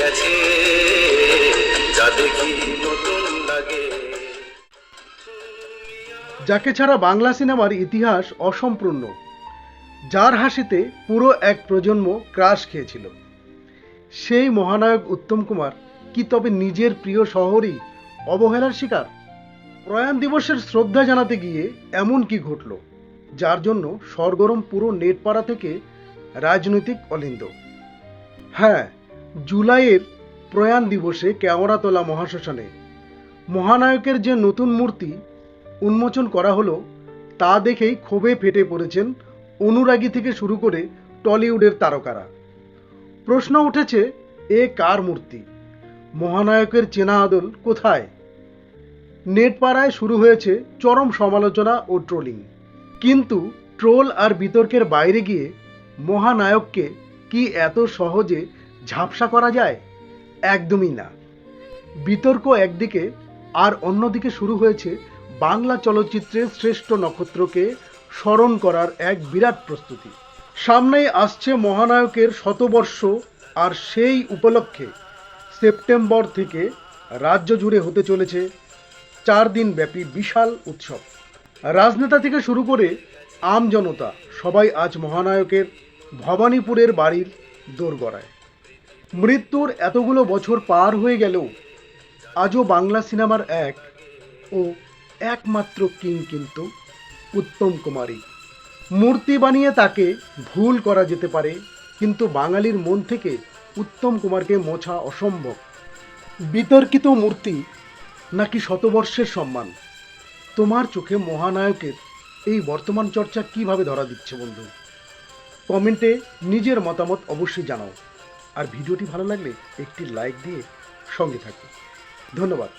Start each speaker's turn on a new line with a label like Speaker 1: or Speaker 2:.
Speaker 1: গেছে, যা দেখি নতুন লাগে।
Speaker 2: যাকে ছাড়া বাংলা সিনেমার ইতিহাস অসম্পূর্ণ, যার হাসিতে পুরো এক প্রজন্ম ক্রাশ খেয়েছিল, সেই মহানায়ক উত্তম কুমার কি তবে নিজের প্রিয় শহরই অবহেলার শিকার? প্রয়াণ দিবসের শ্রদ্ধা জানাতে গিয়ে এমন কি ঘটল, যার জন্য সরগরম পুরো নেটপাড়া থেকে রাজনৈতিক অলিন্দ? হ্যাঁ, জুলাইয়ের প্রয়াণ দিবসে কেওড়াতলা মহাশ্মশানে মহানায়কের যে নতুন মূর্তি উন্মোচন করা হলো, তা দেখেই ক্ষোভে ফেটে পড়েছেন অনুরাগী থেকে শুরু করে টলিউডের তারকারা। প্রশ্ন উঠেছে, এ কার মূর্তি? মহানায়কের চেনা আদল কোথায়? নেটপাড়ায় শুরু হয়েছে চরম সমালোচনা ও ট্রোলিং। কিন্তু ট্রোল আর বিতর্কের বাইরে গিয়ে মহানায়ককে কি এত সহজে ঝাপসা করা যায়? একদমই না। বিতর্ক একদিকে, আর অন্যদিকে শুরু হয়েছে বাংলা চলচ্চিত্রের শ্রেষ্ঠ নক্ষত্রকে স্মরণ করার এক বিরাট প্রস্তুতি। সামনেই আসছে মহানায়কের শতবর্ষ, আর সেই উপলক্ষে সেপ্টেম্বর থেকে রাজ্য জুড়ে হতে চলেছে 4 দিন ব্যাপী বিশাল উৎসব। রাজনেতা থেকে শুরু করে আম জনতা সবাই আজ মহানায়কের ভবানীপুরের বাড়ির দোরগড়ায়। মৃত্যুর এতগুলো বছর পার হয়ে গেলেও আজও বাংলা সিনেমার এক ও একমাত্র কিং কিন্তু উত্তম কুমারই। মূর্তি বানিয়ে তাকে ভুল করা যেতে পারে, কিন্তু বাঙালির মন থেকে উত্তম কুমারকে মোছা অসম্ভব। বিতর্কিত মূর্তি নাকি শতবর্ষের সম্মান? তোমার চোখে মহানায়কের এই বর্তমান চর্চা কিভাবে ধরা দিচ্ছে বন্ধু? কমেন্টে নিজের মতামত অবশ্যই জানাও। আর ভিডিওটি ভালো লাগলে একটি লাইক দিয়ে সঙ্গে থাকো। ধন্যবাদ।